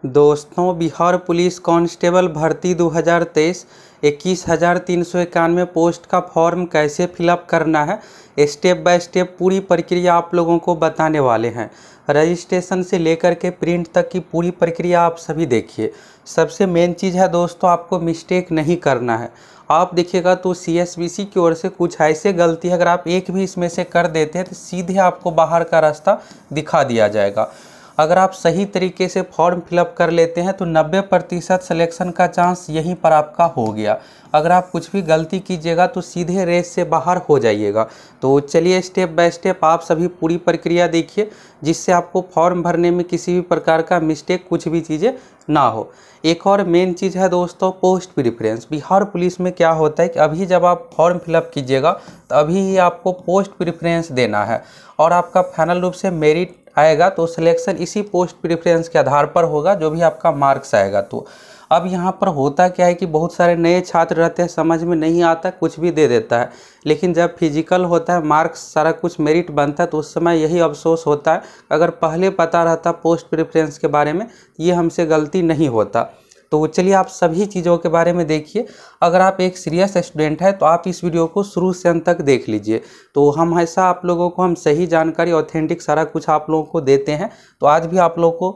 दोस्तों, Bihar police constable भर्ती 2023 21,391 post का फॉर्म कैसे फिलअप करना है, स्टेप बाय स्टेप पूरी प्रक्रिया आप लोगों को बताने वाले हैं। रजिस्ट्रेशन से लेकर के प्रिंट तक की पूरी प्रक्रिया आप सभी देखिए। सबसे मेन चीज़ है दोस्तों, आपको मिस्टेक नहीं करना है। आप देखिएगा तो CSBC की ओर से कुछ ऐसे गलती है, अगर आप एक भी इसमें से कर देते हैं तो सीधे आपको बाहर का रास्ता दिखा दिया जाएगा। अगर आप सही तरीके से फॉर्म फिलअप कर लेते हैं तो 90% सिलेक्शन का चांस यहीं पर आपका हो गया। अगर आप कुछ भी गलती कीजिएगा तो सीधे रेस से बाहर हो जाइएगा। तो चलिए स्टेप बाय स्टेप आप सभी पूरी प्रक्रिया देखिए, जिससे आपको फॉर्म भरने में किसी भी प्रकार का मिस्टेक कुछ भी चीज़ें ना हो। एक और मेन चीज़ है दोस्तों, पोस्ट प्रेफरेंस। बिहार पुलिस में क्या होता है कि अभी जब आप फॉर्म फिलअप कीजिएगा तो अभी ही आपको पोस्ट प्रेफरेंस देना है, और आपका फाइनल रूप से मेरिट आएगा तो सिलेक्शन इसी पोस्ट प्रेफरेंस के आधार पर होगा, जो भी आपका मार्क्स आएगा। तो अब यहाँ पर होता क्या है कि बहुत सारे नए छात्र रहते हैं, समझ में नहीं आता, कुछ भी दे देता है। लेकिन जब फिजिकल होता है, मार्क्स सारा कुछ मेरिट बनता है, तो उस समय यही अफसोस होता है, अगर पहले पता रहता पोस्ट प्रेफरेंस के बारे में ये हमसे गलती नहीं होता। तो चलिए आप सभी चीज़ों के बारे में देखिए। अगर आप एक सीरियस स्टूडेंट है तो आप इस वीडियो को शुरू से अंत तक देख लीजिए। तो हम ऐसा आप लोगों को हम सही जानकारी, ऑथेंटिक सारा कुछ आप लोगों को देते हैं। तो आज भी आप लोगों को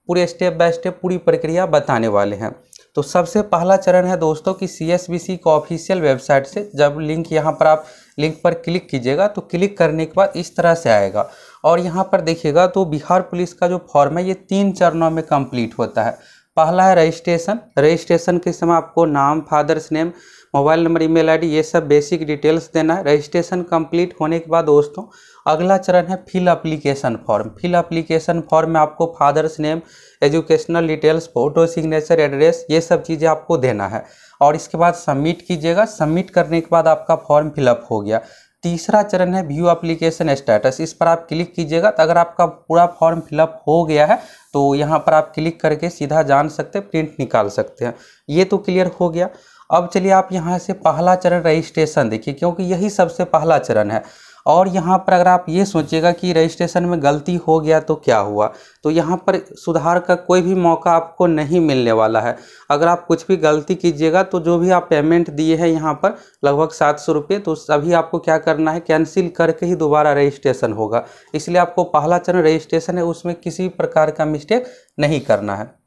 पूरे स्टेप बाय स्टेप पूरी प्रक्रिया बताने वाले हैं। तो सबसे पहला चरण है दोस्तों कि CSBC को ऑफिशियल वेबसाइट से जब लिंक यहाँ पर आप लिंक पर क्लिक कीजिएगा तो क्लिक करने के बाद इस तरह से आएगा, और यहाँ पर देखिएगा तो बिहार पुलिस का जो फॉर्म है ये 3 चरणों में कंप्लीट होता है। पहला है रजिस्ट्रेशन। रजिस्ट्रेशन के समय आपको नाम, father's name, mobile number, email ID, ये सब बेसिक डिटेल्स देना है। रजिस्ट्रेशन कंप्लीट होने के बाद दोस्तों अगला चरण है fill application form. Fill application form में आपको father's name, educational details, photo, signature, address, ये सब चीज़ें आपको देना है, और इसके बाद सबमिट कीजिएगा। सबमिट करने के बाद आपका फॉर्म फिलअप हो गया। तीसरा चरण है व्यू एप्लीकेशन स्टेटस। इस पर आप क्लिक कीजिएगा तो अगर आपका पूरा फॉर्म फिलअप हो गया है तो यहाँ पर आप क्लिक करके सीधा जान सकते हैं, प्रिंट निकाल सकते हैं। ये तो क्लियर हो गया। अब चलिए आप यहाँ से पहला चरण रजिस्ट्रेशन देखिए, क्योंकि यही सबसे पहला चरण है। और यहाँ पर अगर आप ये सोचिएगा कि रजिस्ट्रेशन में गलती हो गया तो क्या हुआ, तो यहाँ पर सुधार का कोई भी मौका आपको नहीं मिलने वाला है। अगर आप कुछ भी गलती कीजिएगा तो जो भी आप पेमेंट दिए हैं यहाँ पर लगभग 700 रुपये, तो सभी आपको क्या करना है, कैंसिल करके ही दोबारा रजिस्ट्रेशन होगा। इसलिए आपको पहला चरण रजिस्ट्रेशन है, उसमें किसी प्रकार का मिस्टेक नहीं करना है।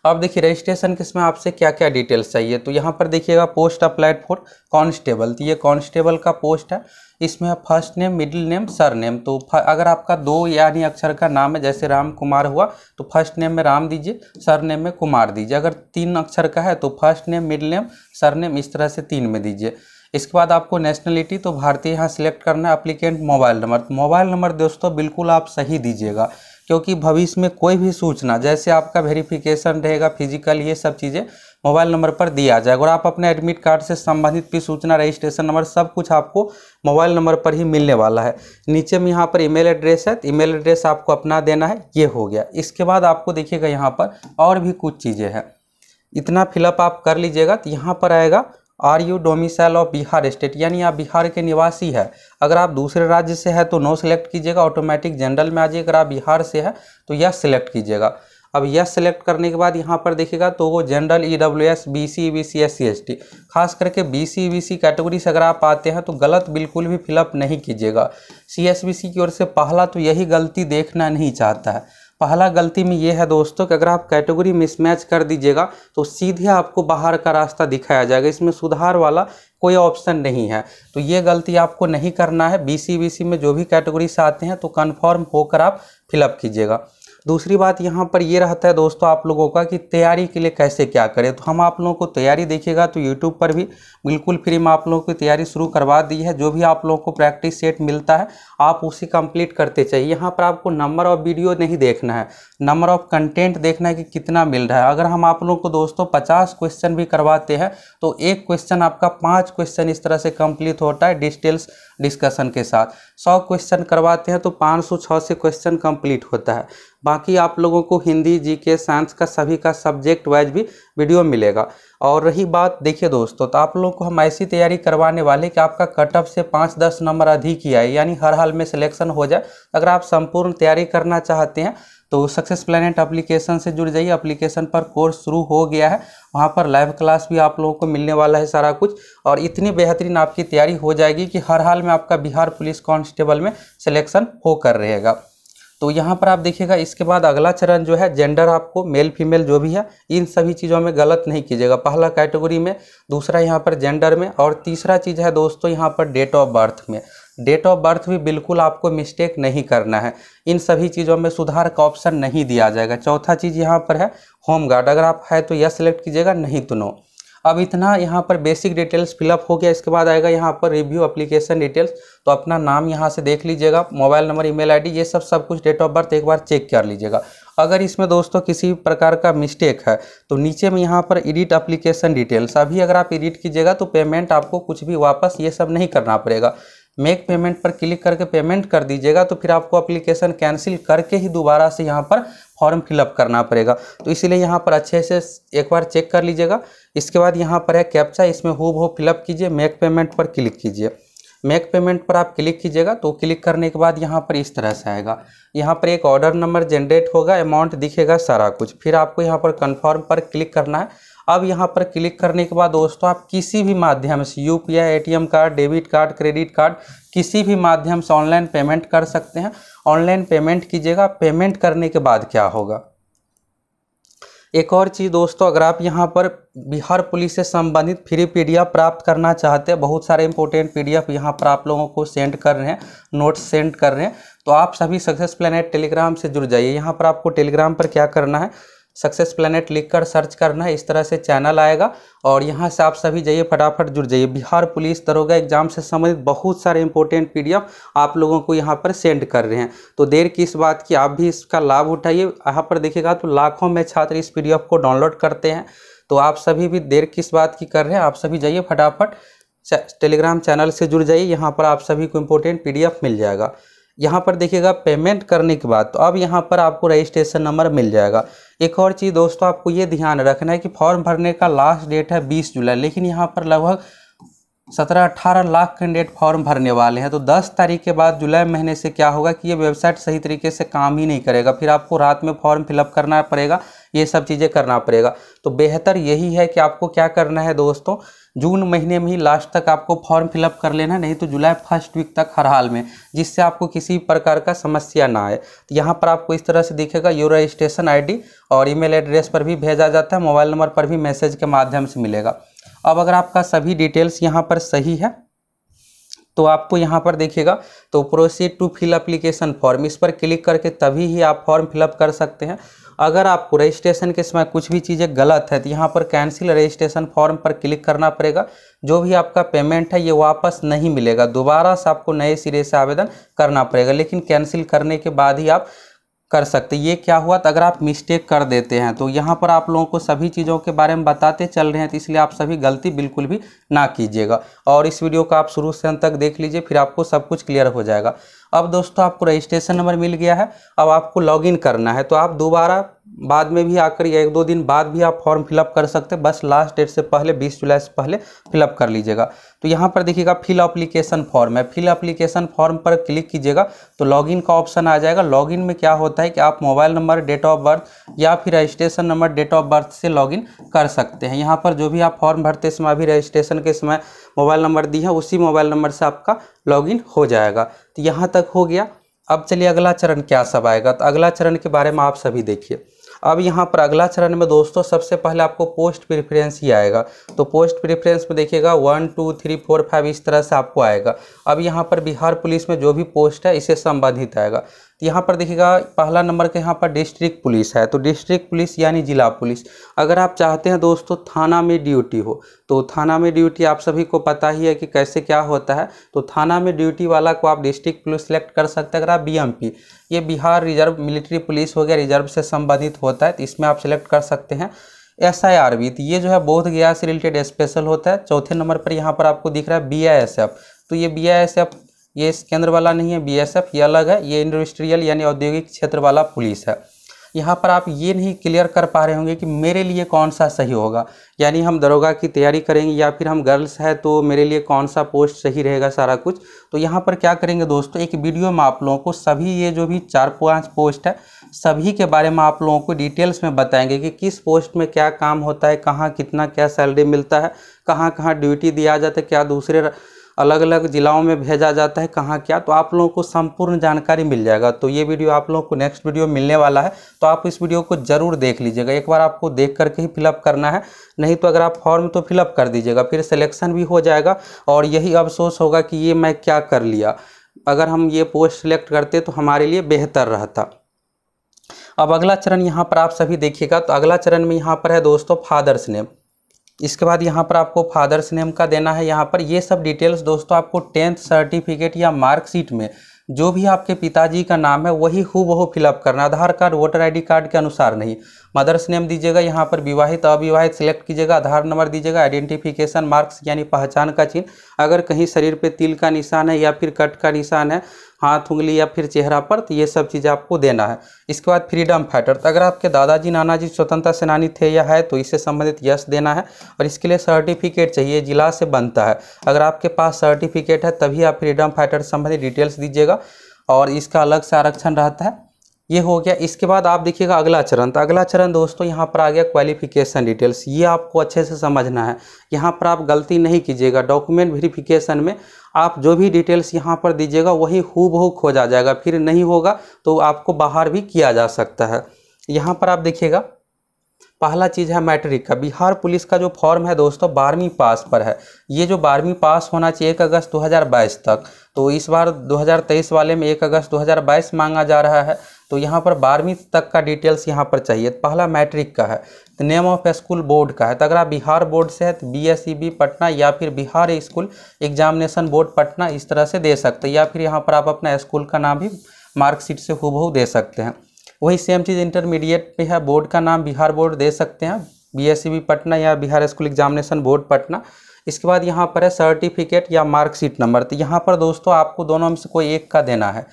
अब देखिए रजिस्ट्रेशन के इसमें आपसे क्या क्या डिटेल्स चाहिए, तो यहाँ पर देखिएगा पोस्ट अप्लाइड फॉर कांस्टेबल, तो ये कांस्टेबल का पोस्ट है। इसमें first name, middle name, sir name. तो अगर आपका 2 यानी अक्षर का नाम है, जैसे राम कुमार हुआ तो फर्स्ट नेम में राम दीजिए, सर नेम में कुमार दीजिए। अगर 3 अक्षर का है तो first name, middle name, sir name, इस तरह से 3 में दीजिए। इसके बाद आपको नेशनलिटी तो भारतीय यहाँ सिलेक्ट करना है। एप्लीकेंट मोबाइल नंबर, तो मोबाइल नंबर दोस्तों बिल्कुल आप सही दीजिएगा, क्योंकि भविष्य में कोई भी सूचना, जैसे आपका वेरिफिकेशन रहेगा फिजिकल, ये सब चीज़ें मोबाइल नंबर पर दिया जाएगा। और आप अपने एडमिट कार्ड से संबंधित भी सूचना, रजिस्ट्रेशन नंबर, सब कुछ आपको मोबाइल नंबर पर ही मिलने वाला है। नीचे में यहाँ पर ईमेल एड्रेस है, तो ईमेल एड्रेस आपको अपना देना है। ये हो गया। इसके बाद आपको देखिएगा यहाँ पर और भी कुछ चीज़ें हैं, इतना फिलअप आप कर लीजिएगा। तो यहाँ पर आएगा are you domicile of Bihar state, यानी आप बिहार के निवासी है। अगर आप दूसरे राज्य से है तो नो सेलेक्ट कीजिएगा, ऑटोमेटिक जनरल में आ जाइए। अगर आप बिहार से है तो यस सेलेक्ट कीजिएगा। अब यस सेलेक्ट करने के बाद यहाँ पर देखिएगा तो वो general, EWS, BC, EBC, SC, ST, खास करके BC, EBC कैटेगरी से अगर आप आते हैं तो गलत बिल्कुल भी फिलअप नहीं कीजिएगा। CSBC की ओर से पहला तो यही गलती देखना नहीं चाहता है। पहला गलती में ये है दोस्तों कि अगर आप कैटेगरी मिसमैच कर दीजिएगा तो सीधे आपको बाहर का रास्ता दिखाया जाएगा, इसमें सुधार वाला कोई ऑप्शन नहीं है। तो ये गलती आपको नहीं करना है। BC, EBC में जो भी कैटेगरी से आते हैं तो कन्फर्म होकर आप फिलअप कीजिएगा। दूसरी बात यहाँ पर ये रहता है दोस्तों आप लोगों का कि तैयारी के लिए कैसे क्या करें, तो हम आप लोगों को तैयारी देखिएगा तो यूट्यूब पर भी बिल्कुल फ्री में आप लोगों की तैयारी शुरू करवा दी है। जो भी आप लोगों को प्रैक्टिस सेट मिलता है आप उसे कंप्लीट करते चाहिए। यहाँ पर आपको नंबर ऑफ वीडियो नहीं देखना है, नंबर ऑफ कंटेंट देखना है कि कितना मिल रहा है। अगर हम आप लोगों को दोस्तों 50 क्वेश्चन भी करवाते हैं तो एक क्वेश्चन आपका 5 क्वेश्चन इस तरह से कंप्लीट होता है डिटेल्स डिस्कशन के साथ। 100 क्वेश्चन करवाते हैं तो 506 से क्वेश्चन कंप्लीट होता है। बाकी आप लोगों को हिंदी, GK, साइंस का सभी का सब्जेक्ट वाइज भी वीडियो मिलेगा। और रही बात देखिए दोस्तों, तो आप लोगों को हम ऐसी तैयारी करवाने वाले कि आपका कट ऑफ से 5-10 नंबर अधिक ही आए, यानी हर हाल में सिलेक्शन हो जाए। अगर आप संपूर्ण तैयारी करना चाहते हैं तो सक्सेस प्लैनेट एप्लीकेशन से जुड़ जाइए। एप्लीकेशन पर कोर्स शुरू हो गया है, वहाँ पर लाइव क्लास भी आप लोगों को मिलने वाला है सारा कुछ, और इतनी बेहतरीन आपकी तैयारी हो जाएगी कि हर हाल में आपका बिहार पुलिस कांस्टेबल में सिलेक्शन होकर रहेगा। तो यहाँ पर आप देखिएगा, इसके बाद अगला चरण जो है जेंडर, आपको मेल फीमेल जो भी है इन सभी चीज़ों में गलत नहीं कीजिएगा। पहला कैटेगरी में, दूसरा यहाँ पर जेंडर में, और तीसरा चीज़ है दोस्तों यहाँ पर डेट ऑफ बर्थ में। डेट ऑफ बर्थ भी बिल्कुल आपको मिस्टेक नहीं करना है, इन सभी चीज़ों में सुधार का ऑप्शन नहीं दिया जाएगा। चौथा चीज़ यहाँ पर है होमगार्ड, अगर आप है तो यस सेलेक्ट कीजिएगा, नहीं तो नो। अब इतना यहाँ पर बेसिक डिटेल्स फिलअप हो गया। इसके बाद आएगा यहाँ पर रिव्यू एप्लीकेशन डिटेल्स, तो अपना नाम यहाँ से देख लीजिएगा, मोबाइल नंबर, ईमेल आईडी, ये सब कुछ, डेट ऑफ बर्थ एक बार चेक कर लीजिएगा। अगर इसमें दोस्तों किसी प्रकार का मिस्टेक है तो नीचे में यहाँ पर एडिट एप्लीकेशन डिटेल्स, अभी अगर आप एडिट कीजिएगा तो पेमेंट आपको कुछ भी वापस ये सब नहीं करना पड़ेगा। मेक पेमेंट पर क्लिक करके पेमेंट कर दीजिएगा तो फिर आपको एप्लीकेशन कैंसिल करके ही दोबारा से यहाँ पर फॉर्म फिलअप करना पड़ेगा। तो इसीलिए यहाँ पर अच्छे से एक बार चेक कर लीजिएगा। इसके बाद यहाँ पर है कैप्चा, इसमें हूबहू फिलअप कीजिए, मेक पेमेंट पर क्लिक कीजिए। मेक पेमेंट पर आप क्लिक कीजिएगा तो क्लिक करने के बाद यहाँ पर इस तरह से आएगा, यहाँ पर एक ऑर्डर नंबर जनरेट होगा, अमाउंट दिखेगा सारा कुछ, फिर आपको यहाँ पर कन्फर्म पर क्लिक करना है। अब यहाँ पर क्लिक करने के बाद दोस्तों आप किसी भी माध्यम से UPI, ATM card, debit card, credit card, किसी भी माध्यम से ऑनलाइन पेमेंट कर सकते हैं। ऑनलाइन पेमेंट कीजिएगा। पेमेंट करने के बाद क्या होगा, एक और चीज़ दोस्तों, अगर आप यहाँ पर बिहार पुलिस से संबंधित फ्री पीडीएफ प्राप्त करना चाहते हैं, बहुत सारे इंपॉर्टेंट पीडीएफ यहाँ पर आप लोगों को सेंड कर रहे हैं, नोट्स सेंड कर रहे हैं, तो आप सभी सक्सेस प्लैनेट टेलीग्राम से जुड़ जाइए। यहाँ पर आपको टेलीग्राम पर क्या करना है, सक्सेस प्लैनेट लिखकर सर्च करना है, इस तरह से चैनल आएगा और यहाँ से आप सभी जाइए, फटाफट जुड़ जाइए। बिहार पुलिस दरोगा एग्जाम से संबंधित बहुत सारे इंपॉर्टेंट पीडीएफ आप लोगों को यहाँ पर सेंड कर रहे हैं, तो देर की इस बात की, आप भी इसका लाभ उठाइए। यहाँ पर देखिएगा तो लाखों में छात्र इस पीडीएफ को डाउनलोड करते हैं, तो आप सभी भी देर किस बात की कर रहे हैं, आप सभी जाइए फटाफट टेलीग्राम चैनल से जुड़ जाइए। यहाँ पर आप सभी को इम्पोर्टेंट पीडीएफ मिल जाएगा। यहाँ पर देखिएगा पेमेंट करने के बाद तो अब यहाँ पर आपको रजिस्ट्रेशन नंबर मिल जाएगा। एक और चीज़ दोस्तों, आपको ये ध्यान रखना है कि फॉर्म भरने का लास्ट डेट है 20 जुलाई, लेकिन यहाँ पर लगभग 17-18 लाख कैंडिडेट फॉर्म भरने वाले हैं। तो 10 तारीख के बाद जुलाई महीने से क्या होगा कि ये वेबसाइट सही तरीके से काम ही नहीं करेगा, फिर आपको रात में फॉर्म फिलअप करना पड़ेगा, ये सब चीज़ें करना पड़ेगा। तो बेहतर यही है कि आपको क्या करना है दोस्तों, जून महीने में ही लास्ट तक आपको फॉर्म फिलअप कर लेना, नहीं तो जुलाई फर्स्ट वीक तक हर हाल में, जिससे आपको किसी प्रकार का समस्या ना आए। तो यहाँ पर आपको इस तरह से दिखेगा, योर रजिस्ट्रेशन आईडी और ईमेल एड्रेस पर भी भेजा जाता है, मोबाइल नंबर पर भी मैसेज के माध्यम से मिलेगा। अब अगर आपका सभी डिटेल्स यहाँ पर सही है तो आपको यहाँ पर देखिएगा तो proceed to fill application form, इस पर क्लिक करके तभी ही आप फॉर्म फिलअप कर सकते हैं। अगर आपको रजिस्ट्रेशन के समय कुछ भी चीज़ें गलत है तो यहाँ पर कैंसिल रजिस्ट्रेशन फॉर्म पर क्लिक करना पड़ेगा। जो भी आपका पेमेंट है ये वापस नहीं मिलेगा, दोबारा से आपको नए सिरे से आवेदन करना पड़ेगा, लेकिन कैंसिल करने के बाद ही आप कर सकते। ये क्या हुआ, तो अगर आप मिस्टेक कर देते हैं तो यहाँ पर आप लोगों को सभी चीज़ों के बारे में बताते चल रहे हैं, तो इसलिए आप सभी गलती बिल्कुल भी ना कीजिएगा और इस वीडियो को आप शुरू से अंत तक देख लीजिए, फिर आपको सब कुछ क्लियर हो जाएगा। अब दोस्तों आपको रजिस्ट्रेशन नंबर मिल गया है, अब आपको लॉगिन करना है, तो आप दोबारा बाद में भी आकर या 1-2 दिन बाद भी आप फॉर्म फिलअप कर सकते हैं, बस लास्ट डेट से पहले 20 जुलाई से पहले फिलअप कर लीजिएगा। तो यहाँ पर देखिएगा फिल एप्लीकेशन फॉर्म है, फिल एप्लीकेशन फॉर्म पर क्लिक कीजिएगा तो लॉगिन का ऑप्शन आ जाएगा। लॉगिन में क्या होता है कि आप mobile number, date of birth या फिर registration number, date of birth से लॉगिन कर सकते हैं। यहाँ पर जो भी आप फॉर्म भरते समय अभी रजिस्ट्रेशन के समय मोबाइल नंबर दी है, उसी मोबाइल नंबर से आपका लॉगिन हो जाएगा। तो यहाँ तक हो गया। अब चलिए अगला चरण क्या सब आएगा, तो अगला चरण के बारे में आप सभी देखिए। अब यहाँ पर अगला चरण में दोस्तों सबसे पहले आपको पोस्ट प्रेफरेंस ही आएगा, तो पोस्ट प्रेफरेंस में देखिएगा 1, 2, 3, 4, 5 इस तरह से आपको आएगा। अब यहाँ पर बिहार पुलिस में जो भी पोस्ट है इससे संबंधित आएगा। तो यहाँ पर देखिएगा पहला नंबर के यहाँ पर डिस्ट्रिक्ट पुलिस है, तो डिस्ट्रिक्ट पुलिस यानी जिला पुलिस। अगर आप चाहते हैं दोस्तों थाना में ड्यूटी हो, तो थाना में ड्यूटी आप सभी को पता ही है कि कैसे क्या होता है, तो थाना में ड्यूटी वाला को आप डिस्ट्रिक्ट पुलिस सेलेक्ट कर सकते हैं। अगर आप बीएमपी, ये बिहार रिजर्व मिलिट्री पुलिस हो गया, रिजर्व से संबंधित होता है, तो इसमें आप सेलेक्ट कर सकते हैं। SIRB, तो ये जो है बोध गया से रिलेटेड स्पेशल होता है। चौथे नंबर पर यहाँ पर आपको दिख रहा है BISF, तो ये BISF ये केंद्र वाला नहीं है, BSF ये अलग है, ये इंडस्ट्रियल यानी औद्योगिक क्षेत्र वाला पुलिस है। यहाँ पर आप ये नहीं क्लियर कर पा रहे होंगे कि मेरे लिए कौन सा सही होगा, यानी हम दरोगा की तैयारी करेंगे या फिर हम गर्ल्स है तो मेरे लिए कौन सा पोस्ट सही रहेगा सारा कुछ। तो यहाँ पर क्या करेंगे दोस्तों, एक वीडियो में आप लोगों को सभी ये जो भी 4-5 पोस्ट है सभी के बारे में आप लोगों को डिटेल्स में बताएंगे कि किस पोस्ट में क्या काम होता है, कहाँ कितना क्या सैलरी मिलता है, कहाँ कहाँ ड्यूटी दिया जाता है, क्या दूसरे अलग अलग ज़िलों में भेजा जाता है, कहाँ क्या, तो आप लोगों को संपूर्ण जानकारी मिल जाएगा। तो ये वीडियो आप लोगों को नेक्स्ट वीडियो मिलने वाला है, तो आप इस वीडियो को ज़रूर देख लीजिएगा। एक बार आपको देख करके ही फिलअप करना है, नहीं तो अगर आप फॉर्म तो फिलअप कर दीजिएगा, फिर सिलेक्शन भी हो जाएगा और यही अफसोस होगा कि ये मैं क्या कर लिया। अगर हम ये पोस्ट सिलेक्ट करते तो हमारे लिए बेहतर रहता। अब अगला चरण यहाँ पर आप सभी देखिएगा, तो अगला चरण में यहाँ पर है दोस्तों फादर्स नेम। इसके बाद यहाँ पर आपको फादर्स नेम का देना है। यहाँ पर ये सब डिटेल्स दोस्तों आपको 10th सर्टिफिकेट या मार्कशीट में जो भी आपके पिताजी का नाम है वही हूबहू फिलअप करना, आधार कार्ड वोटर आईडी कार्ड के अनुसार नहीं। मदर्स नेम दीजिएगा, यहाँ पर विवाहित अविवाहित सिलेक्ट कीजिएगा, आधार नंबर दीजिएगा, आइडेंटिफिकेशन मार्क्स यानी पहचान का चिन्ह, अगर कहीं शरीर पे तिल का निशान है या फिर कट का निशान है हाथ उंगली या फिर चेहरा पर, तो ये सब चीज़ें आपको देना है। इसके बाद फ्रीडम फाइटर, तो अगर आपके दादाजी नानाजी स्वतंत्रता सेनानी थे या है तो इससे संबंधित यस देना है और इसके लिए सर्टिफिकेट चाहिए, जिला से बनता है। अगर आपके पास सर्टिफिकेट है तभी आप फ्रीडम फाइटर से संबंधित डिटेल्स दीजिएगा और इसका अलग से आरक्षण रहता है। ये हो गया। इसके बाद आप देखिएगा अगला चरण, तो अगला चरण दोस्तों यहाँ पर आ गया क्वालिफिकेशन डिटेल्स। ये आपको अच्छे से समझना है, यहाँ पर आप गलती नहीं कीजिएगा। डॉक्यूमेंट वेरिफिकेशन में आप जो भी डिटेल्स यहाँ पर दीजिएगा वही हूबहू खोजा जाएगा, फिर नहीं होगा तो आपको बाहर भी किया जा सकता है। यहाँ पर आप देखिएगा पहला चीज़ है मैट्रिक का। बिहार पुलिस का जो फॉर्म है दोस्तों 12वीं पास पर है। ये जो 12वीं पास होना चाहिए 1 अगस्त 2022 तक, तो इस बार 2023 वाले में 1 अगस्त 2022 मांगा जा रहा है, तो यहाँ पर 12वीं तक का डिटेल्स यहाँ पर चाहिए। पहला मैट्रिक का है, तो नेम ऑफ स्कूल बोर्ड का है, तो अगर आप बिहार बोर्ड से है तो BSEB पटना या फिर Bihar school examination board Patna इस तरह से दे सकते हैं, या फिर यहाँ पर आप अपना स्कूल का नाम भी मार्कशीट से हूबहू दे सकते हैं। वही सेम चीज़ इंटरमीडिएट पे है, बोर्ड का नाम बिहार बोर्ड दे सकते हैं, BSEB पटना या Bihar school examination board Patna. इसके बाद यहाँ पर है सर्टिफिकेट या मार्कशीट नंबर, तो यहाँ पर दोस्तों आपको दोनों में से कोई एक का देना है।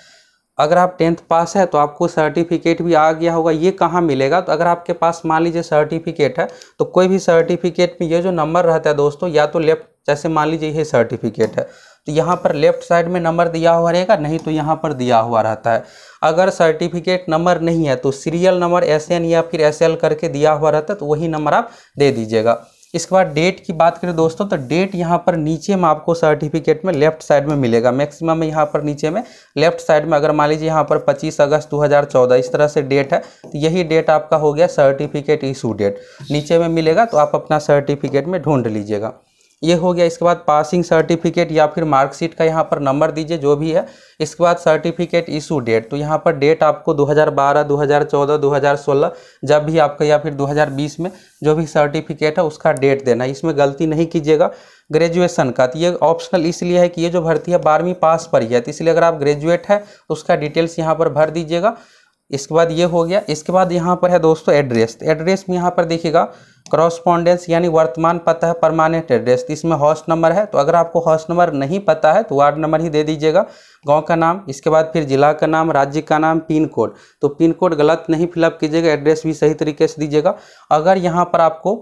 अगर आप 10th पास है तो आपको सर्टिफिकेट भी आ गया होगा, ये कहाँ मिलेगा, तो अगर आपके पास मान लीजिए सर्टिफिकेट है तो कोई भी सर्टिफिकेट में ये जो नंबर रहता है दोस्तों, या तो लेफ्ट, जैसे मान लीजिए ये सर्टिफिकेट है तो यहाँ पर लेफ्ट साइड में नंबर दिया हुआ रहेगा, नहीं तो यहाँ पर दिया हुआ रहता है। अगर सर्टिफिकेट नंबर नहीं है तो सीरियल नंबर SN या फिर SL करके दिया हुआ रहता है, तो वही नंबर आप दे दीजिएगा। इसके बाद डेट की बात करें दोस्तों, तो डेट यहाँ पर नीचे में आपको सर्टिफिकेट में लेफ्ट साइड में मिलेगा, मैक्सिमम में यहाँ पर नीचे में लेफ्ट साइड में। अगर मान लीजिए यहाँ पर 25 अगस्त 2014 इस तरह से डेट है, तो यही डेट आपका हो गया सर्टिफिकेट इशू डेट, नीचे में मिलेगा, तो आप अपना सर्टिफिकेट में ढूंढ लीजिएगा। ये हो गया। इसके बाद पासिंग सर्टिफिकेट या फिर मार्कशीट का यहाँ पर नंबर दीजिए जो भी है। इसके बाद सर्टिफिकेट इशू डेट, तो यहाँ पर डेट आपको 2012, 2014, 2016 जब भी आपका, या फिर 2020 में जो भी सर्टिफिकेट है उसका डेट देना है, इसमें गलती नहीं कीजिएगा। ग्रेजुएशन का, तो ये ऑप्शनल इसलिए है कि ये जो भर्ती है 12वीं पास पर ही है, तो इसलिए अगर आप ग्रेजुएट है तो उसका डिटेल्स यहाँ पर भर दीजिएगा। इसके बाद ये हो गया। इसके बाद यहाँ पर है दोस्तों एड्रेस, तो एड्रेस में यहाँ पर देखिएगा करस्पॉन्डेंस यानी वर्तमान पता है, परमानेंट एड्रेस, तो इसमें हाउस नंबर है, तो अगर आपको हाउस नंबर नहीं पता है तो वार्ड नंबर ही दे दीजिएगा। गांव का नाम, इसके बाद फिर जिला का नाम, राज्य का नाम, पिन कोड, तो पिन कोड गलत नहीं फिलअप कीजिएगा, एड्रेस भी सही तरीके से दीजिएगा। अगर यहाँ पर आपको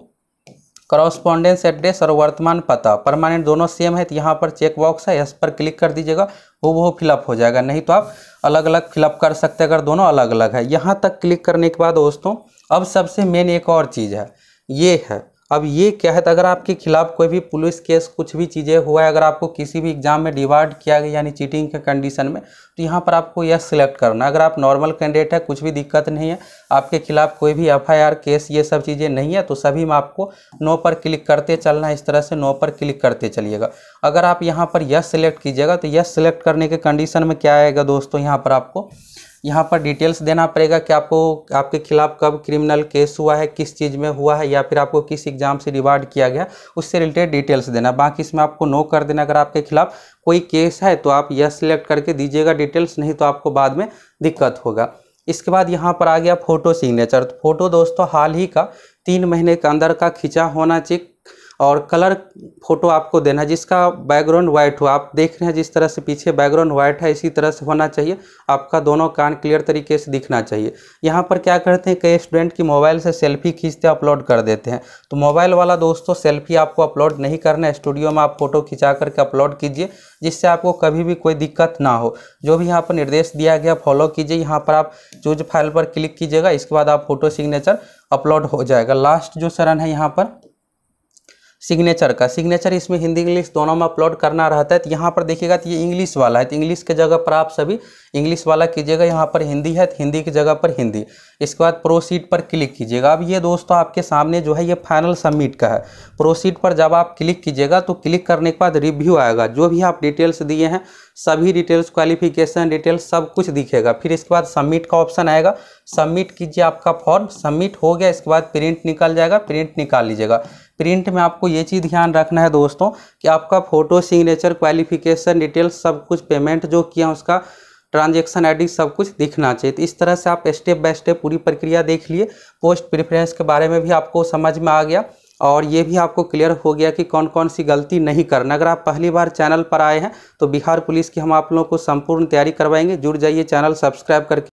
करस्पॉन्डेंस एड्रेस और वर्तमान पता परमानेंट दोनों सेम है तो यहाँ पर चेक बॉक्स है, इस पर क्लिक कर दीजिएगा, वो फिलअप हो जाएगा, नहीं तो आप अलग अलग फिलअप कर सकते हैं अगर दोनों अलग अलग है। यहाँ तक क्लिक करने के बाद दोस्तों अब सबसे मेन एक और चीज़ है, ये है। अब ये क्या है, तो अगर आपके खिलाफ कोई भी पुलिस केस कुछ भी चीज़ें हुआ है, अगर आपको किसी भी एग्जाम में डिवार्ड किया गया यानी चीटिंग के कंडीशन में, तो यहाँ पर आपको यह सिलेक्ट करना है। अगर आप नॉर्मल कैंडिडेट है, कुछ भी दिक्कत नहीं है, आपके खिलाफ कोई भी FIR केस ये सब चीज़ें नहीं है, तो सभी में आपको नो पर क्लिक करते चलना है, इस तरह से नो पर क्लिक करते चलिएगा। अगर आप यहाँ पर यस सिलेक्ट कीजिएगा तो यस सिलेक्ट करने के कंडीशन में क्या आएगा दोस्तों, यहाँ पर आपको यहाँ पर डिटेल्स देना पड़ेगा कि आपको आपके खिलाफ कब क्रिमिनल केस हुआ है, किस चीज़ में हुआ है, या फिर आपको किस एग्जाम से रिवार्ड किया गया, उससे रिलेटेड डिटेल्स देना। बाकी इसमें आपको नो कर देना। अगर आपके खिलाफ कोई केस है तो आप यस सिलेक्ट करके दीजिएगा डिटेल्स, नहीं तो आपको बाद में दिक्कत होगा। इसके बाद यहाँ पर आ गया फ़ोटो सिग्नेचर, तो फोटो दोस्तों हाल ही का 3 महीने के अंदर का खींचा होना चाहिए। और कलर फोटो आपको देना है जिसका बैकग्राउंड वाइट हो। आप देख रहे हैं जिस तरह से पीछे बैकग्राउंड वाइट है इसी तरह से होना चाहिए। आपका दोनों कान क्लियर तरीके से दिखना चाहिए। यहाँ पर क्या करते हैं, कई स्टूडेंट की मोबाइल से सेल्फी खींचते अपलोड कर देते हैं। तो मोबाइल वाला दोस्तों सेल्फी आपको अपलोड नहीं करना है, स्टूडियो में आप फोटो खिंचा करके अपलोड कीजिए जिससे आपको कभी भी कोई दिक्कत ना हो। जो भी यहाँ पर निर्देश दिया गया फॉलो कीजिए। यहाँ पर आप चूज फाइल पर क्लिक कीजिएगा, इसके बाद आप फोटो सिग्नेचर अपलोड हो जाएगा। लास्ट जो चरण है यहाँ पर सिग्नेचर का, सिग्नेचर इसमें हिंदी इंग्लिश दोनों में अपलोड करना रहता है। तो यहाँ पर देखिएगा तो ये इंग्लिश वाला है, तो इंग्लिश के जगह पर आप सभी इंग्लिश वाला कीजिएगा। यहाँ पर हिंदी है तो हिंदी की जगह पर हिंदी। इसके बाद प्रोसीड पर क्लिक कीजिएगा। अब ये दोस्तों आपके सामने जो है ये फाइनल सबमिट का है। प्रोसीड पर जब आप क्लिक कीजिएगा तो क्लिक करने के बाद रिव्यू आएगा। जो भी आप डिटेल्स दिए हैं सभी डिटेल्स, क्वालिफिकेशन डिटेल्स सब कुछ दिखेगा। फिर इसके बाद सबमिट का ऑप्शन आएगा, सबमिट कीजिए आपका फॉर्म। सबमिट हो गया, इसके बाद प्रिंट निकल जाएगा, प्रिंट निकाल लीजिएगा। प्रिंट में आपको ये चीज़ ध्यान रखना है दोस्तों कि आपका फोटो, सिग्नेचर, क्वालिफिकेशन डिटेल्स सब कुछ, पेमेंट जो किया उसका ट्रांजैक्शन आईडी सब कुछ दिखना चाहिए। तो इस तरह से आप स्टेप बाय स्टेप पूरी प्रक्रिया देख लिए। पोस्ट प्रेफरेंस के बारे में भी आपको समझ में आ गया और ये भी आपको क्लियर हो गया कि कौन कौन सी गलती नहीं करना। अगर आप पहली बार चैनल पर आए हैं तो बिहार पुलिस की हम आप लोगों को संपूर्ण तैयारी करवाएंगे। जुड़ जाइए चैनल सब्सक्राइब करके।